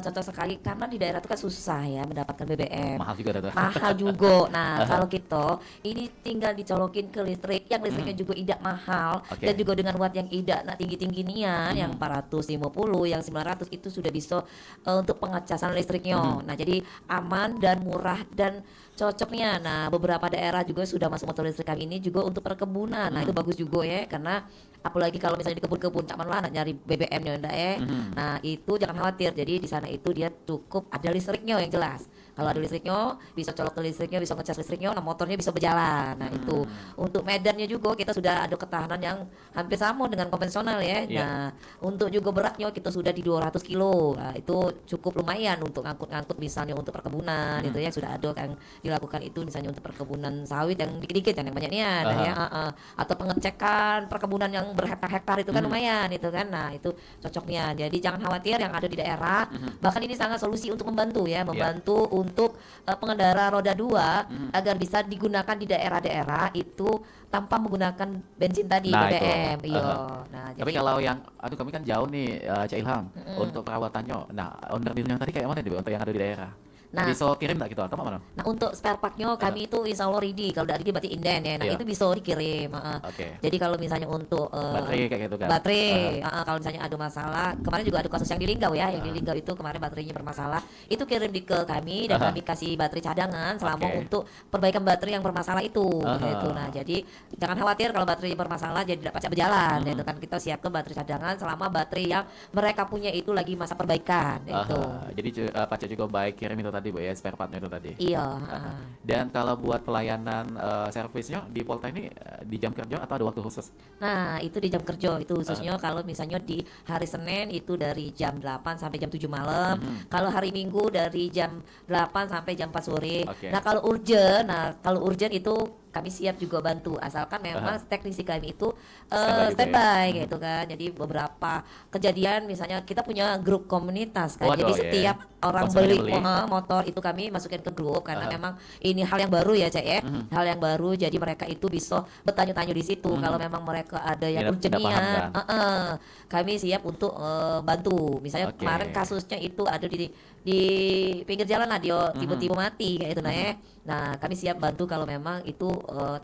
cocok sekali karena di daerah itu kan susah ya mendapatkan BBM. Mahal juga tuh. Mahal juga. Nah, kalau kita ini tinggal dicolokin ke listrik yang listriknya juga tidak mahal dan juga dengan watt yang tidak tinggi-tinggi nian yang 450, yang 900 itu sudah bisa untuk pengecasan listriknya. Nah, jadi aman dan murah dan cocoknya. Nah, beberapa daerah juga sudah masuk motor listrik kami ini juga untuk perkebunan. Nah, itu bagus juga ya karena apalagi kalau misalnya di kebun-kebun cak mana nyari BBM-nya ndak ya. Nah, itu jangan khawatir. Jadi di sana itu dia cukup ada listriknya yang jelas. Kalau ada listriknya, bisa colok ke listriknya, bisa ngecas listriknya, nah motornya bisa berjalan. Nah, itu untuk medannya juga kita sudah ada ketahanan yang hampir sama dengan konvensional ya. Nah, untuk juga beratnya kita sudah di 200 kilo. Nah, itu cukup lumayan untuk ngangkut-ngangkut misalnya untuk perkebunan itu ya sudah ada yang dilakukan itu misalnya untuk perkebunan sawit yang dikit-dikit yang banyaknya ya. Atau pengecekan perkebunan yang berhektar-hektar itu kan lumayan itu kan. Nah, itu cocoknya. Jadi jangan khawatir yang ada di daerah. Bahkan ini sangat solusi untuk membantu ya, membantu untuk pengendara roda 2 agar bisa digunakan di daerah-daerah itu tanpa menggunakan bensin tadi BBM. Nah, tapi kalau yang kami kan jauh nih Cak Ilham untuk perawatannya. Nah, owner dealnya tadi kayak mana nih untuk yang ada di daerah? Nah, bisa kirim tak gitu atau mana? Nah, untuk spare partnya kami itu insya Allah ready. Kalau udah ready berarti inden ya. Nah, itu bisa dikirim. Jadi kalau misalnya untuk baterai kayak gitu kan. Baterai, kalau misalnya ada masalah, kemarin juga ada kasus yang di Linggau ya. Yang di Linggau itu kemarin baterainya bermasalah. Itu kirim ke kami dan kami kasih baterai cadangan selama untuk perbaikan baterai yang bermasalah itu. Gitu. Nah, jadi jangan khawatir kalau baterainya bermasalah jadi tidak pacak berjalan. Itu kan kita siapkan baterai cadangan selama baterai yang mereka punya itu lagi masa perbaikan. Itu. Jadi pacak juga baik kirim itu tadi tadi Bu ya, spare partnya itu tadi. Iya. Dan kalau buat pelayanan servisnya di Polta ini di jam kerja atau ada waktu khusus? Nah, itu di jam kerja itu khususnya kalau misalnya di hari Senin itu dari jam 8 sampai jam 7 malam. Kalau hari Minggu dari jam 8 sampai jam 4 sore. Nah, kalau urgent itu kami siap juga bantu asalkan memang teknisi kami itu standby gitu kan. Jadi beberapa kejadian misalnya kita punya grup komunitas kan. Jadi setiap orang beli motor itu kami masukin ke grup karena memang ini hal yang baru ya Cak ya. Hal yang baru jadi mereka itu bisa bertanya-tanya di situ kalau memang mereka ada yang urgentnya. Kami siap untuk bantu. Misalnya kemarin kasusnya itu ada di pinggir jalan lah dia tiba-tiba mati kayak itu nah ya. Nah, kami siap bantu kalau memang itu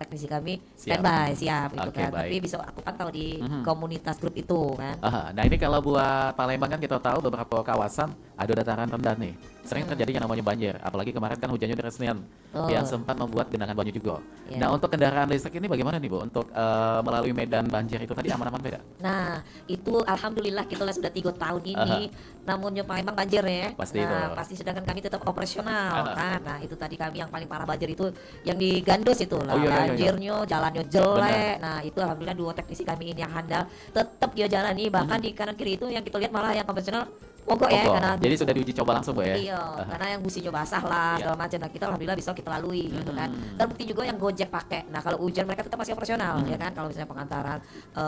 teknisi kami standby siap gitu kan. Tapi bisa aku pantau di komunitas grup itu kan. Nah, ini kalau buat Palembang kan kita tahu beberapa kawasan ada dataran rendah nih. Sering terjadi yang namanya banjir, apalagi kemarin kan hujannya dari Senin yang sempat membuat genangan banjir juga. Nah, untuk kendaraan listrik ini bagaimana nih Bu? Untuk melalui medan banjir itu tadi aman-aman beda? Nah, itu alhamdulillah kita sudah 3 tahun ini namunnya Palembang banjir ya. Pasti sedangkan kami tetap operasional kan. Nah, itu tadi kami yang paling parah banjir itu yang di Gandos itu lah. Banjirnya, jalannya jelek. Nah, itu alhamdulillah 2 teknisi kami ini yang handal tetap dia jalani bahkan di kanan kiri itu yang kita lihat malah yang konvensional mogok ya karena jadi sudah diuji coba langsung Bu ya. Iya, karena yang businya basah lah segala macam. Nah, kita alhamdulillah bisa kita lalui gitu kan. Terbukti juga yang Gojek pakai. Nah, kalau hujan mereka tetap masih operasional ya kan. Kalau misalnya pengantaran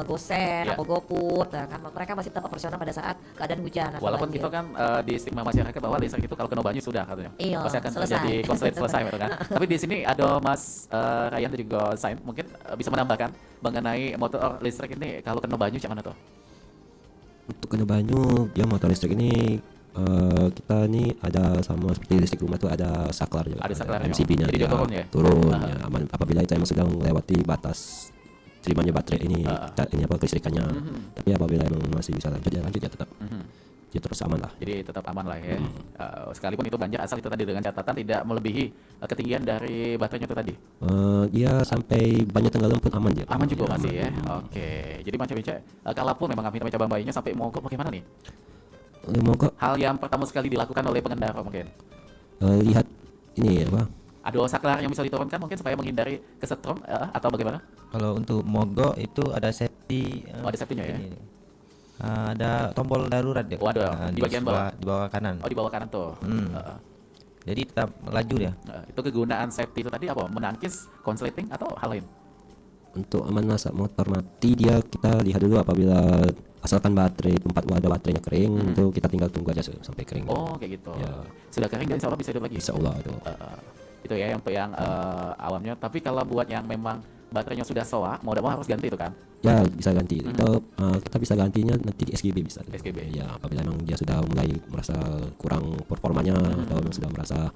Gosen atau GoFood kan mereka masih tetap operasional pada saat keadaan hujan. Walaupun kita kan di stigma masyarakat bahwa listrik itu kalau kena banjir sudah katanya. Pasti akan terjadi konslet selesai gitu kan. Tapi di sini ada Mas Ryan dan juga Sain mungkin bisa menambahkan mengenai motor listrik ini kalau kena banjir macam mana tuh? Untuk kena banyu, ya motor listrik ini kita ini ada sama seperti listrik rumah tuh ada saklar juga. Ada saklarnya. MCB-nya Jadi dia turun ya, aman apabila itu emang sedang melewati batas terimanya baterai ini kelistrikannya. Tapi apabila emang masih bisa lanjut ya tetap. Ya terus aman lah. Jadi tetap aman lah ya. Sekalipun itu banjir asal itu tadi dengan catatan tidak melebihi ketinggian dari baterainya itu tadi. Ya sampai banyak tenggelam pun aman ya. Aman juga masih ya. Oke. Jadi macam Bice, kalaupun memang kami coba bayinya sampai mogok bagaimana nih? Mogok. Hal yang pertama sekali dilakukan oleh pengendara mungkin. Lihat ini apa? Ada saklar yang bisa diturunkan mungkin supaya menghindari kesetrum atau bagaimana? Kalau untuk mogok itu ada safety. Ada safety-nya ya. Ada tombol darurat ya. Di bagian bawah. Di bawah kanan. Di bawah kanan tuh. Jadi tetap laju dia. Itu kegunaan safety itu tadi apa? Menangkis konsleting atau hal lain? Untuk aman masa motor mati dia kita lihat dulu apabila asalkan baterai tempat wadah baterainya kering itu kita tinggal tunggu aja sampai kering. Oh kayak gitu. Ya. Sudah kering dan insya Allah bisa hidup lagi. Insya Allah itu. Itu ya untuk yang awamnya. Tapi kalau buat yang memang baterainya sudah soak, mau tidak mau harus ganti itu kan? Ya bisa ganti. Itu kita bisa gantinya nanti di SGB bisa. SGB. Ya apabila memang dia sudah mulai merasa kurang performanya atau sudah merasa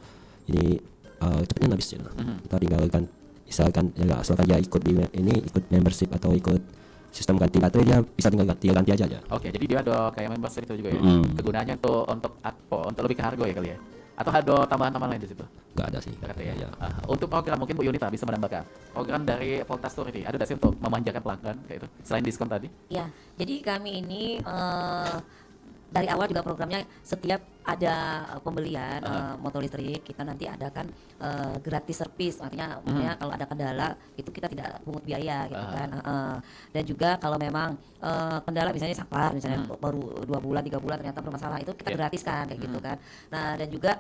ini cepatnya habis ya. Kita tinggalkan asalkan dia ikut membership atau ikut sistem ganti baterai dia bisa tinggal ganti aja. Oke, jadi dia ada kayak membership itu juga ya. Kegunaannya tuh untuk lebih ke harga ya kali ya. Atau ada tambahan-tambahan lain di situ? Enggak ada sih. Ya. Untuk program mungkin Bu Yunita bisa menambahkan. Program dari Volta Store ini ada nggak sih untuk memanjakan pelanggan kayak itu selain diskon tadi? Ya, jadi kami ini dari awal juga programnya setiap ada pembelian motor listrik kita nanti adakan gratis servis, artinya kalau ada kendala itu kita tidak pungut biaya gitu kan. Dan juga kalau memang kendala misalnya saklar misalnya baru 2 bulan 3 bulan ternyata bermasalah itu kita gratiskan kayak gitu kan. Nah dan juga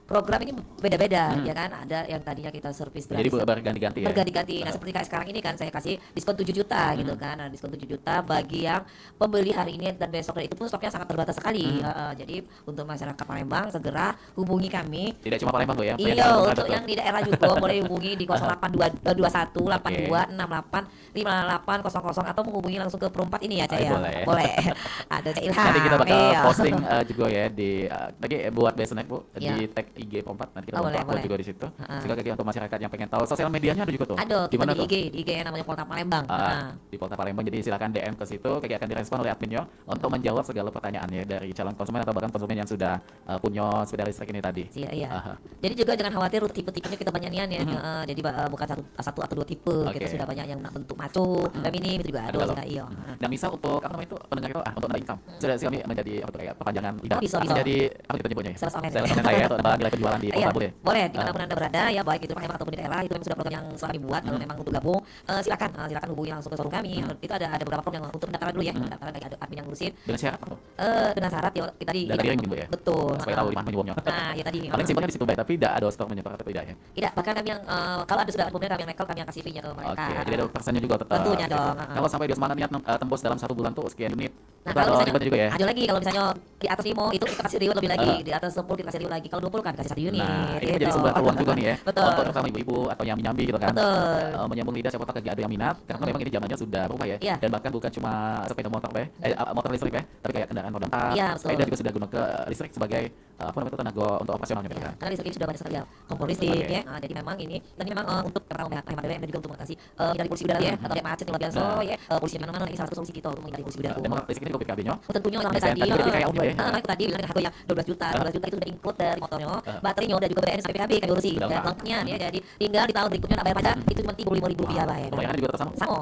program ini beda-beda ya kan, ada yang tadinya kita servis gratis. Jadi berganti-ganti ya? Berganti-ganti. Nah seperti kayak sekarang ini kan saya kasih diskon 7 juta gitu kan. Nah diskon 7 juta bagi yang pembeli hari ini dan besok, dan itu pun stoknya sangat terbatas sekali. Jadi untuk masyarakat Palembang segera hubungi kami. Tidak cuma Palembang Bu ya? Iya, untuk yang di daerah juga boleh hubungi di 0821 82 68 5800 atau menghubungi langsung ke Pro 4 ini ya Cak ya. Boleh. Ada Cak Ilham. Nanti kita bakal posting juga ya di lagi buat Besnek Bu di tag IG Pro 4 nanti kita bakal juga di situ. Sehingga bagi untuk masyarakat yang pengen tahu sosial medianya ada juga tuh. Ada di mana tuh? Di IG yang namanya Polta Palembang. Di Polta Palembang, jadi silakan DM ke situ, Kiki akan direspon oleh adminnya untuk menjawab segala pertanyaannya dari calon konsumen atau bahkan konsumen yang sudah punya sepeda listrik ini tadi. Iya. Jadi juga jangan khawatir tipe-tipenya kita banyak nian ya. Jadi bukan satu atau 2 tipe. Kita sudah banyak yang bentuk maco, feminim itu juga ada. Iya. Dan misal untuk apa namanya itu pendengar itu untuk nambah income. Sudah kami menjadi apa kayak perpanjangan lidah. Bisa. Jadi apa kita nyebutnya? Sales online. Sales konten lah ya, atau nilai penjualan di Iya, kota boleh? boleh dimanapun Anda berada ya, baik itu Palembang ataupun di daerah, itu memang sudah program yang selalu dibuat. Kalau memang untuk gabung, silakan hubungi langsung ke showroom kami. Itu ada beberapa form yang untuk pendaftaran dulu ya, pendaftaran dari admin yang ngurusin. Dengan syarat apa? Dengan syarat ya kita di gitu ya. Betul. Supaya tahu di mana penyebabnya. Nah, ya tadi. Paling simpelnya di situ baik, tapi tidak ada stok menyebar atau tidak ya? Tidak, bahkan kami yang kalau ada sudah kemudian kami yang nekel, kami yang kasih fee-nya ke mereka. Oke, jadi ada persennya juga tetap. Tentunya dong. Kalau sampai dia semangat niat tembus dalam 1 bulan tuh sekian unit. Nah, itu kalau ada misalnya ribetnya juga ya. ada lagi, kalau misalnya di atas 5 itu kita kasih reward lebih lagi, di atas 10 kita kasih reward lagi. Kalau 20 kan kasih 1 unit. Nah, ini gitu. jadi sumber peluang juga nih ya. Betul. Untuk terutama ibu-ibu atau yang nyambi gitu kan. Betul. Menyambung lidah siapa tahu ada yang minat karena memang ini zamannya sudah berubah ya. Iya. Dan bahkan bukan cuma sepeda motor motor listrik ya, tapi kayak kendaraan roda 4. Iya, betul. Sepeda juga sudah guna ke listrik sebagai apa namanya itu tenaga untuk operasionalnya Ya, kan. karena listrik ini sudah banyak sekali ya kompor listrik ya. Nah, jadi memang ini dan ini memang untuk pertama hemat BBM dan juga untuk mengatasi dari polusi udara ya, atau kayak macet yang luar biasa ya, polusi di mana-mana ini salah satu solusi kita untuk menghindari polusi udara. Dan motor listrik ini juga PKB-nya. Tentunya yang tadi kayak audio ya. itu tadi bilang harga yang 12 juta itu sudah include dari motornya, baterainya dan juga BBM sampai PKB kami urusi dan lengkapnya ya. Jadi tinggal di tahun berikutnya nak bayar pajak itu cuma Rp35.000 lah ya. Pembayaran juga sama. Sama,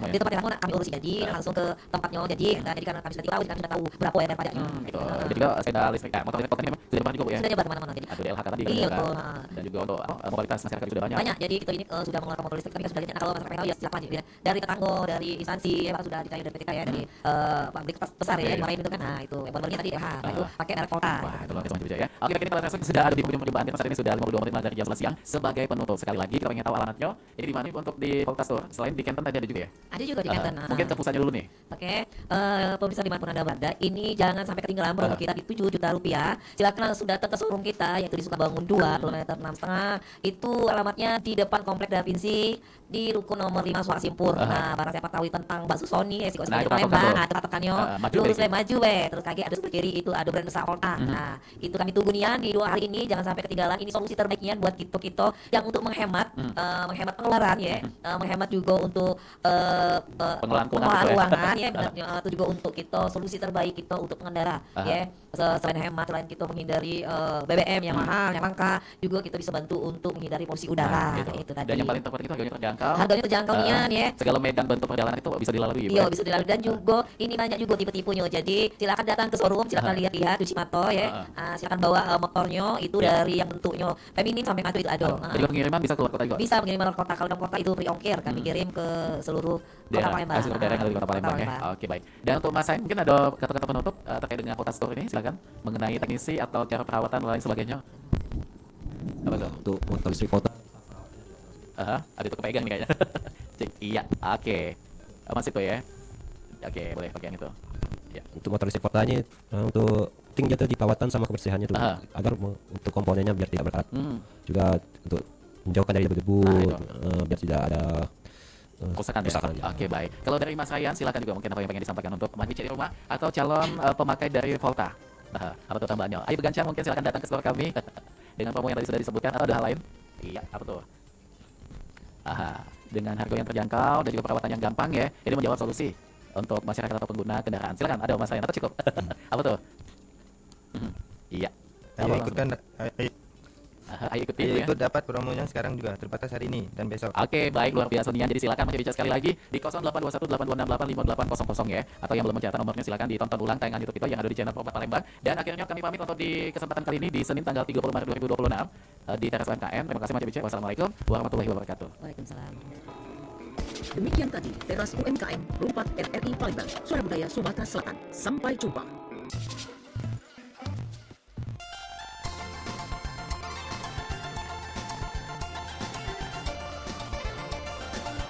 di tempat yang sama kami urusi jadi langsung ke tempatnya jadi karena kami sudah tahu kami sudah tahu berapa bayar pajaknya. Gitu. Jadi juga sepeda listrik motor listrik ini memang sudah nyebar juga Bu ya. Sudah nyebar mana-mana jadi. Ada LHK tadi Iya, kan. betul. Dan juga untuk mobilitas masyarakat juga sudah banyak. Banyak. Jadi kita ini sudah mengeluarkan motor listrik tapi kan sudah banyak. Nah, kalau masyarakat tahu ya silakan ya. Dari tetangga, dari instansi ya Pak sudah ditanya dari PTK ya, dari pabrik besar ya yang lain itu kan. Nah, itu baru-barunya tadi itu pakai merek Volta. Wah, itu luar biasa juga ya. Oke, kini kalau sudah ada di penghujung perjumpaan kita saat ini sudah 52 menit dari jam 11 siang. Sebagai penutup sekali lagi kita ingin tahu alamatnya. Ini di mana untuk di Volta Store? Selain di Canton tadi ada juga ya? Ada juga di Canton. Mungkin ke pusatnya dulu nih. Oke, pemirsa dimanapun Anda berada, ini jangan sampai ketinggalan promo kita di 7 juta rupiah. Silakan langsung datang ke showroom kita yaitu di Sukabangun 2 kilometer 6,5. Itu alamatnya di depan Komplek Da Vinci di rukun nomor 5 Suara Simpur. Nah, barang siapa tahu tentang bakso Sony si Nah, itu Palembang, ada patokannya. Lurus maju terus kaki ada sebelah kiri itu ada brand besar Volta. Nah, itu kami tunggu nian di 2 hari ini, jangan sampai ketinggalan. Ini solusi terbaiknya buat kita yang untuk menghemat menghemat pengeluaran ya, menghemat juga untuk pengelolaan keuangan ya, itu juga untuk kita solusi terbaik kita untuk pengendara ya. Selain hemat, selain kita menghindari BBM yang mahal, yang langka, juga kita bisa bantu untuk menghindari polusi udara. Gitu. Itu tadi. Dan yang paling terpenting itu harganya terjangkau. Harganya terjangkau nian ya. Segala medan bentuk perjalanan itu bisa dilalui. Iya, bisa dilalui dan juga ini banyak juga tipe-tipenya. Jadi silakan datang ke showroom, silakan lihat-lihat cuci mata ya. Silakan bawa motornya itu dari yang bentuknya feminim sampai maco itu ada. Jadi pengiriman bisa keluar kota juga. Bisa pengiriman luar kota, kalau dalam kota itu free ongkir, kami kirim ke seluruh kota Palembang. Seluruh daerah yang ada di kota Palembang ya. Oke, baik. Dan untuk Mas Sain mungkin ada kata-kata penutup terkait dengan Volta Store ini, silakan mengenai teknisi atau cara perawatan dan lain sebagainya. Apa tuh? Untuk motor listrik Volta. Ada itu kepegang nih kayaknya. Cek, iya, oke. Masih tuh ya. Oke, boleh pakai yang itu. Ya. Untuk motor listrik Voltanya untuk penting jatuh di perawatan sama kebersihannya tuh agar untuk komponennya biar tidak berkarat. Juga untuk menjauhkan dari debu-debu biar tidak ada kerusakan ya. Oke, baik. Kalau dari Mas Ryan silakan juga mungkin apa yang pengen disampaikan untuk Mas Bici di rumah atau calon pemakai dari Volta. Apa tuh tambahannya? Ayo bergancang mungkin silakan datang ke store kami dengan promo yang tadi sudah disebutkan atau ada hal lain? Iya, apa tuh? Dengan harga yang terjangkau dan juga perawatan yang gampang ya. Ini menjawab solusi untuk masyarakat atau pengguna kendaraan. Silakan, ada Mas Ryan atau cukup? Apa tuh? Iya. Ayo ikutkan. Ayo ikuti Ayo ya. ikut dapat promonya sekarang juga terbatas hari ini dan besok. Oke, baik, luar biasa Nian. Jadi silakan bicara sekali lagi di 082182685858 ya. Atau yang belum mencatat nomornya silakan ditonton ulang tayangan YouTube kita yang ada di channel Pro4 Palembang. Dan akhirnya kami pamit untuk di kesempatan kali ini di Senin tanggal 30 Maret 2026 di Teras UMKM. Terima kasih Mas Bici. Wassalamualaikum warahmatullahi wabarakatuh. Waalaikumsalam. Demikian tadi Teras UMKM Pro4 RRI Palembang, Suara Budaya Sumatera Selatan. Sampai jumpa.